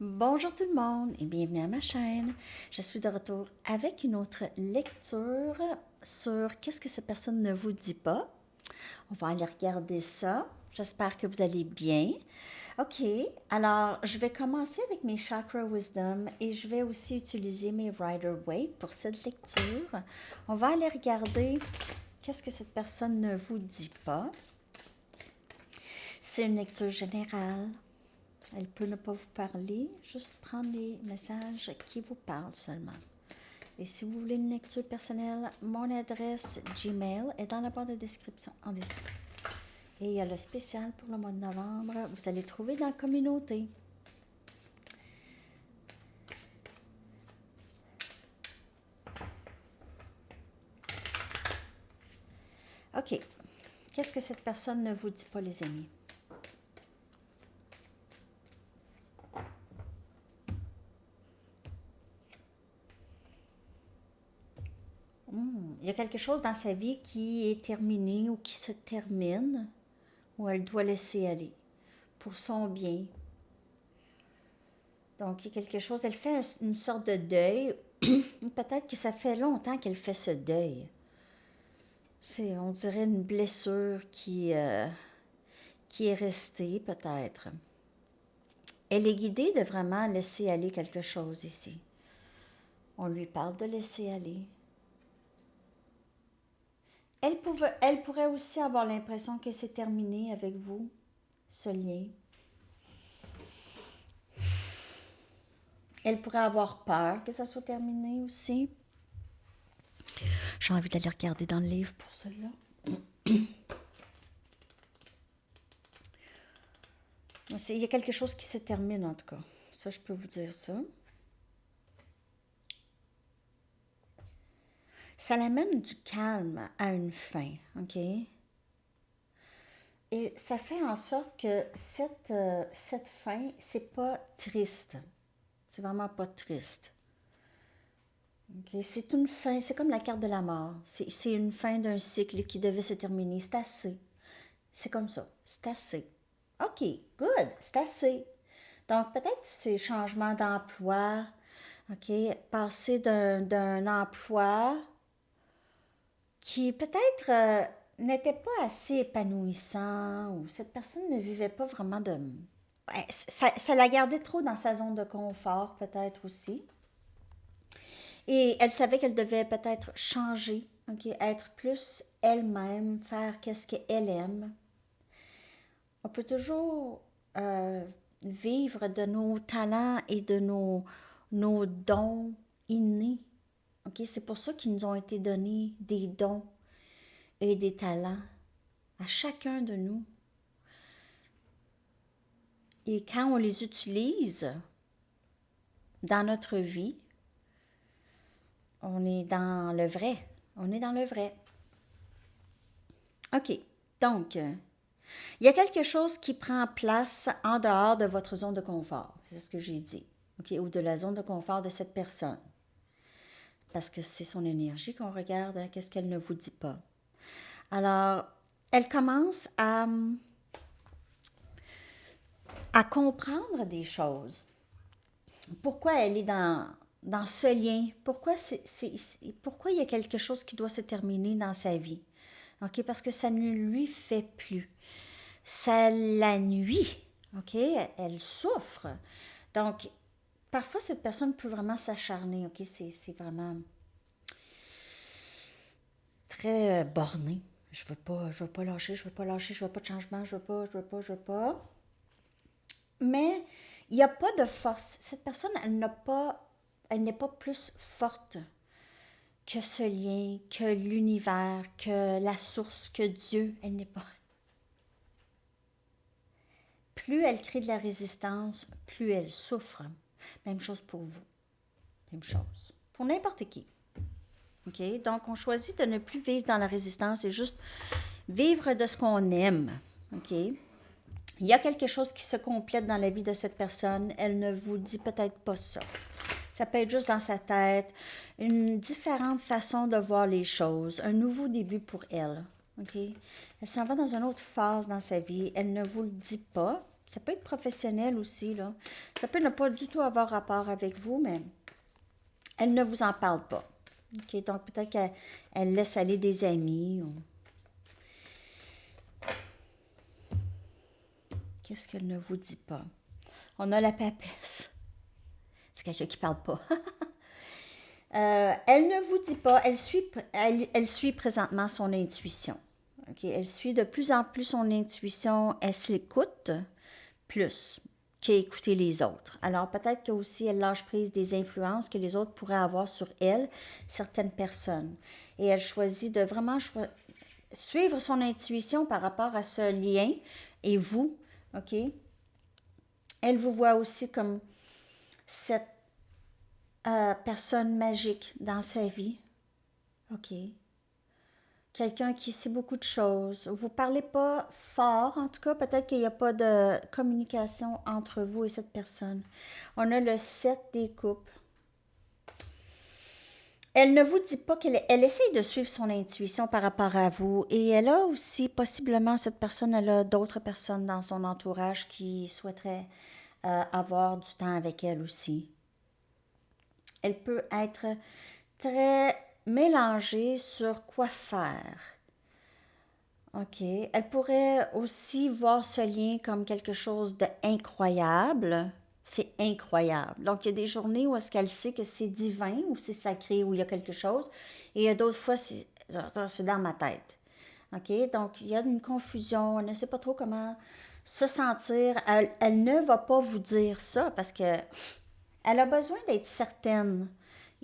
Bonjour tout le monde et bienvenue à ma chaîne. Je suis de retour avec une autre lecture sur qu'est-ce que cette personne ne vous dit pas. On va aller regarder ça. J'espère que vous allez bien. Ok, alors je vais commencer avec mes Chakra Wisdom et je vais aussi utiliser mes Rider Waite pour cette lecture. On va aller regarder qu'est-ce que cette personne ne vous dit pas. C'est une lecture générale. Elle peut ne pas vous parler, juste prendre les messages qui vous parlent seulement. Et si vous voulez une lecture personnelle, mon adresse Gmail est dans la barre de description en dessous. Et il y a le spécial pour le mois de novembre, vous allez trouver dans la communauté. OK. Qu'est-ce que cette personne ne vous dit pas, les amis? Il y a quelque chose dans sa vie qui est terminé ou qui se termine, où elle doit laisser aller pour son bien. Donc, il y a quelque chose, elle fait une sorte de deuil. Peut-être que ça fait longtemps qu'elle fait ce deuil. C'est, on dirait, une blessure qui est restée, peut-être. Elle est guidée de vraiment laisser aller quelque chose ici. On lui parle de laisser aller. Elle pourrait aussi avoir l'impression que c'est terminé avec vous, ce lien. Elle pourrait avoir peur que ça soit terminé aussi. J'ai envie d'aller regarder dans le livre pour cela. Il y a quelque chose qui se termine en tout cas. Ça, je peux vous dire ça. Ça l'amène du calme à une fin, OK? Et ça fait en sorte que cette fin, c'est pas triste. C'est vraiment pas triste. OK? C'est une fin, c'est comme la carte de la mort. C'est une fin d'un cycle qui devait se terminer. C'est assez. C'est comme ça. C'est assez. OK, good, c'est assez. Donc, peut-être ces changements d'emploi, OK, passer d'un emploi qui peut-être n'était pas assez épanouissant ou cette personne ne vivait pas vraiment de... Ouais, ça la gardait trop dans sa zone de confort, peut-être aussi. Et elle savait qu'elle devait peut-être changer, OK, être plus elle-même, faire qu'est-ce qu'elle aime. On peut toujours euh, vivre de nos talents et de nos dons innés. OK? C'est pour ça qu'ils nous ont été donnés des dons et des talents à chacun de nous. Et quand on les utilise dans notre vie, on est dans le vrai. On est dans le vrai. OK. Donc, il y a quelque chose qui prend place en dehors de votre zone de confort. C'est ce que j'ai dit. OK? Ou de la zone de confort de cette personne. Parce que c'est son énergie qu'on regarde. Hein? Qu'est-ce qu'elle ne vous dit pas? Alors, elle commence à comprendre des choses. Pourquoi elle est dans ce lien? Pourquoi il y a quelque chose qui doit se terminer dans sa vie? OK? Parce que ça ne lui fait plus. Ça la nuit. OK? Elle souffre. Donc, parfois, cette personne peut vraiment s'acharner. OK? C'est vraiment très borné. Je veux pas lâcher, je veux pas lâcher, je veux pas de changement, je veux pas. Mais il n'y a pas de force. Cette personne, elle n'est pas plus forte que ce lien, que l'univers, que la source, que Dieu. Elle n'est pas. Plus elle crée de la résistance, plus elle souffre. Même chose pour vous. Même chose. Pour n'importe qui. OK? Donc, on choisit de ne plus vivre dans la résistance et juste vivre de ce qu'on aime. OK? Il y a quelque chose qui se complète dans la vie de cette personne. Elle ne vous dit peut-être pas ça. Ça peut être juste dans sa tête, une différente façon de voir les choses, un nouveau début pour elle. OK? Elle s'en va dans une autre phase dans sa vie. Elle ne vous le dit pas. Ça peut être professionnel aussi, là. Ça peut ne pas du tout avoir rapport avec vous, mais elle ne vous en parle pas. OK, donc peut-être qu'elle laisse aller des amis ou... Qu'est-ce qu'elle ne vous dit pas? On a la papesse. C'est quelqu'un qui parle pas. Elle ne vous dit pas, elle suit présentement son intuition. Okay? Elle suit de plus en plus son intuition, elle s'écoute plus qu'écouter les autres. Alors peut-être qu'aussi elle lâche prise des influences que les autres pourraient avoir sur elle, certaines personnes. Et elle choisit de vraiment suivre son intuition par rapport à ce lien et vous, OK? Elle vous voit aussi comme cette personne magique dans sa vie. OK. Quelqu'un qui sait beaucoup de choses. Vous ne parlez pas fort, en tout cas, peut-être qu'il n'y a pas de communication entre vous et cette personne. On a le 7 des coupes. Elle ne vous dit pas elle essaye de suivre son intuition par rapport à vous et elle a aussi, possiblement, cette personne, elle a d'autres personnes dans son entourage qui souhaiteraient avoir du temps avec elle aussi. Elle peut être très mélangée sur quoi faire. OK. Elle pourrait aussi voir ce lien comme quelque chose d'incroyable. C'est incroyable. Donc, il y a des journées où est-ce qu'elle sait que c'est divin ou c'est sacré ou il y a quelque chose. Et il y a d'autres fois, c'est dans ma tête. OK? Donc, il y a une confusion. Elle ne sait pas trop comment se sentir. Elle ne va pas vous dire ça parce que elle a besoin d'être certaine.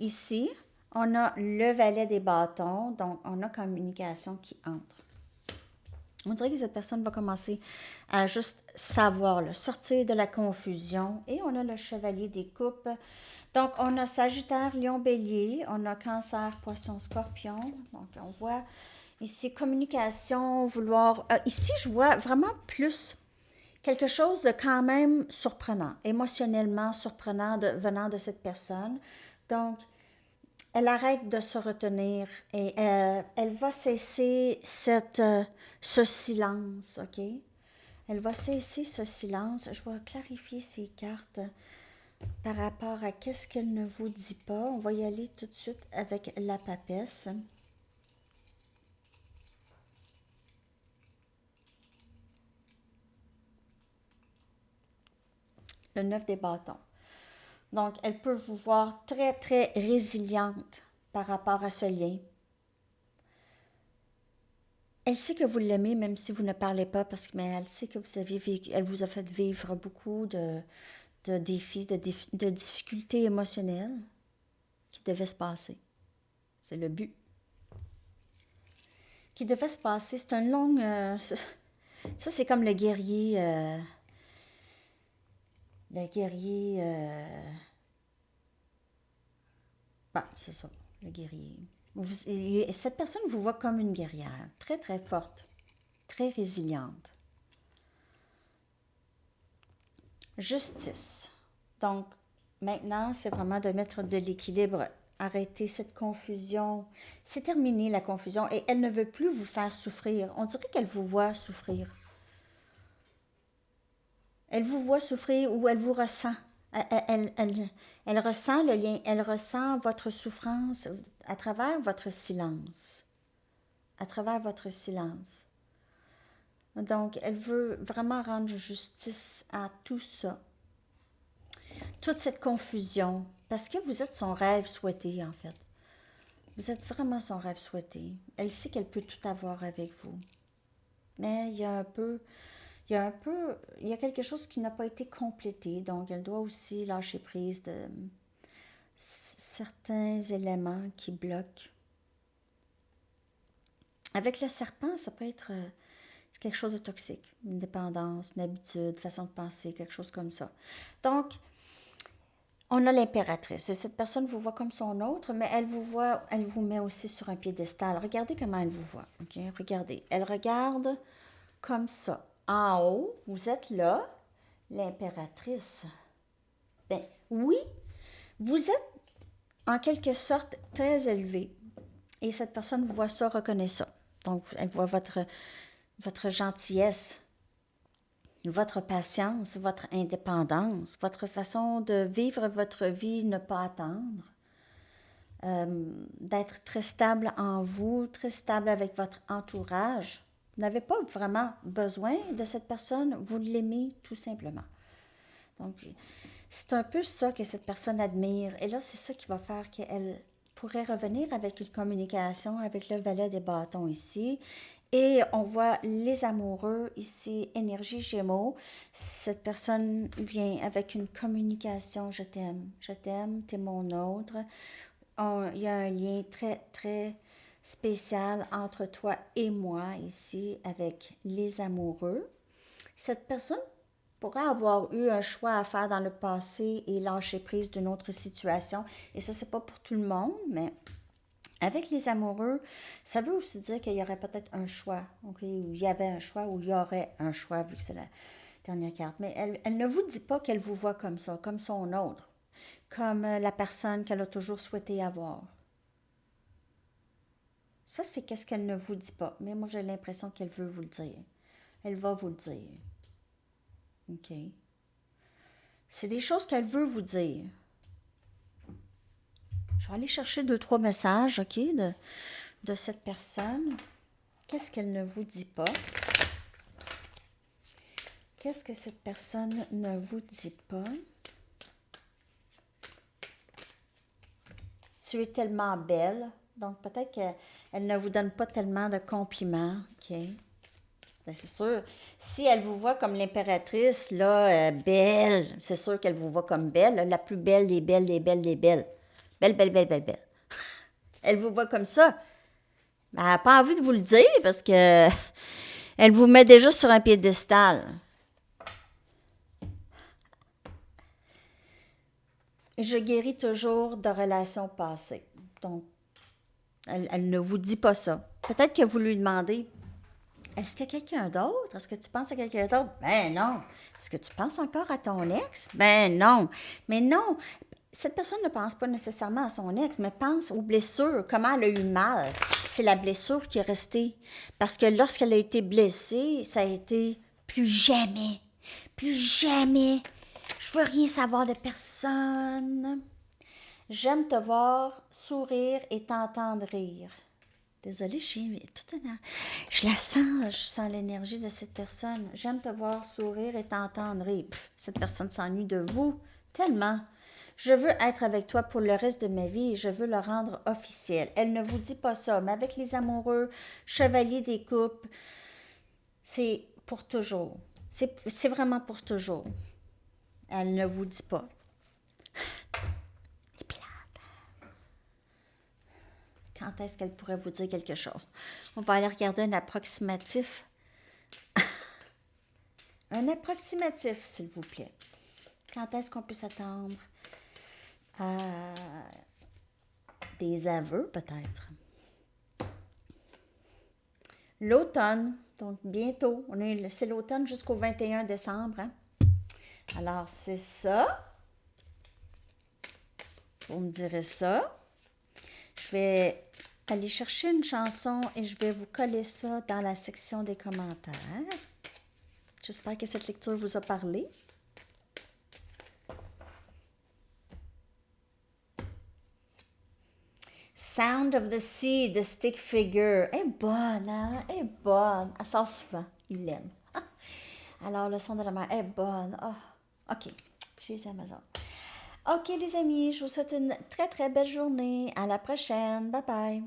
Ici, on a le valet des bâtons. Donc, on a communication qui entre. On dirait que cette personne va commencer à juste savoir, là, sortir de la confusion. Et on a le chevalier des coupes. Donc, on a Sagittaire, Lion, Bélier. On a Cancer, Poisson, Scorpion. Donc, on voit ici communication, vouloir... ici, je vois vraiment plus quelque chose de quand même surprenant, émotionnellement surprenant venant de cette personne. Donc, elle arrête de se retenir et elle va cesser ce silence, OK? Elle va cesser ce silence. Je vais clarifier ces cartes par rapport à qu'est-ce qu'elle ne vous dit pas. On va y aller tout de suite avec la papesse. Le 9 des bâtons. Donc, elle peut vous voir très, très résiliente par rapport à ce lien. Elle sait que vous l'aimez, même si vous ne parlez pas, mais elle sait que elle vous a fait vivre beaucoup de défis, de difficultés émotionnelles qui devaient se passer. C'est le but. Qui devait se passer. C'est un long... ça, c'est comme le guerrier... c'est ça, le guerrier. Cette personne vous voit comme une guerrière, très très forte, très résiliente. Justice. Donc, maintenant, c'est vraiment de mettre de l'équilibre, arrêter cette confusion. C'est terminé la confusion et elle ne veut plus vous faire souffrir. On dirait qu'elle vous voit souffrir. Elle vous voit souffrir ou elle vous ressent. Elle ressent le lien, elle ressent votre souffrance à travers votre silence. À travers votre silence. Donc, elle veut vraiment rendre justice à tout ça. Toute cette confusion. Parce que vous êtes son rêve souhaité, en fait. Vous êtes vraiment son rêve souhaité. Elle sait qu'elle peut tout avoir avec vous. Mais il y a quelque chose qui n'a pas été complété. Donc, elle doit aussi lâcher prise de certains éléments qui bloquent. Avec le serpent, ça peut être quelque chose de toxique. Une dépendance, une habitude, une façon de penser, quelque chose comme ça. Donc, on a l'impératrice. Et cette personne vous voit comme son autre, mais elle vous met aussi sur un piédestal. Regardez comment elle vous voit. OK? Regardez. Elle regarde comme ça. En haut, vous êtes là, l'impératrice. Ben oui, vous êtes en quelque sorte très élevé. Et cette personne vous voit ça, reconnaît ça. Donc, elle voit votre gentillesse, votre patience, votre indépendance, votre façon de vivre votre vie, ne pas attendre, d'être très stable en vous, très stable avec votre entourage. Vous n'avez pas vraiment besoin de cette personne, vous l'aimez tout simplement. Donc, c'est un peu ça que cette personne admire. Et là, c'est ça qui va faire qu'elle pourrait revenir avec une communication avec le valet des bâtons ici. Et on voit les amoureux ici, énergie Gémeaux. Cette personne vient avec une communication, je t'aime, t'es mon autre. Il y a un lien très, très spécial entre toi et moi ici avec les amoureux. Cette personne pourrait avoir eu un choix à faire dans le passé et lâcher prise d'une autre situation. Et ça, c'est pas pour tout le monde, mais avec les amoureux, ça veut aussi dire qu'il y aurait peut-être un choix, ok, ou il y avait un choix, ou il y aurait un choix, vu que c'est la dernière carte. Mais elle ne vous dit pas qu'elle vous voit comme ça, comme son autre, comme la personne qu'elle a toujours souhaité avoir. Ça, c'est qu'est-ce qu'elle ne vous dit pas. Mais moi, j'ai l'impression qu'elle veut vous le dire. Elle va vous le dire. OK? C'est des choses qu'elle veut vous dire. Je vais aller chercher 2, 3 messages, OK, de cette personne. Qu'est-ce qu'elle ne vous dit pas? Qu'est-ce que cette personne ne vous dit pas? Tu es tellement belle. Donc, peut-être qu'elle ne vous donne pas tellement de compliments. OK? Ben, c'est sûr. Si elle vous voit comme l'impératrice, là, belle, c'est sûr qu'elle vous voit comme belle. Là, la plus belle des belles, des belles, des belles. Belle, belle, belle, belle, belle. Elle vous voit comme ça. Ben, elle n'a pas envie de vous le dire parce que elle vous met déjà sur un piédestal. Je guéris toujours de relations passées. Donc, elle ne vous dit pas ça. Peut-être que vous lui demandez, est-ce que quelqu'un d'autre? Est-ce que tu penses à quelqu'un d'autre? Ben non. Est-ce que tu penses encore à ton ex? Ben non. Mais non, cette personne ne pense pas nécessairement à son ex, mais pense aux blessures, comment elle a eu mal. C'est la blessure qui est restée. Parce que lorsqu'elle a été blessée, ça a été plus jamais. Plus jamais. Je veux rien savoir de personne. J'aime te voir sourire et t'entendre rire. Désolée, je la sens, je sens l'énergie de cette personne. J'aime te voir sourire et t'entendre rire. Cette personne s'ennuie de vous tellement. Je veux être avec toi pour le reste de ma vie et je veux le rendre officiel. Elle ne vous dit pas ça, mais avec les amoureux, chevalier des coupes, c'est pour toujours. C'est vraiment pour toujours. Elle ne vous dit pas. Quand est-ce qu'elle pourrait vous dire quelque chose? On va aller regarder un approximatif. Un approximatif, s'il vous plaît. Quand est-ce qu'on peut s'attendre à des aveux, peut-être? L'automne, donc bientôt. C'est l'automne jusqu'au 21 décembre. Hein? Alors, c'est ça. Vous me direz ça. Je vais aller chercher une chanson et je vais vous coller ça dans la section des commentaires. J'espère que cette lecture vous a parlé. Sound of the Sea, the stick figure. Elle est bonne, hein? Elle est bonne. Elle sort souvent. Il l'aime. Alors, le son de la mer est bonne. Oh, OK. Chez Amazon. OK, les amis, je vous souhaite une très, très belle journée. À la prochaine. Bye bye.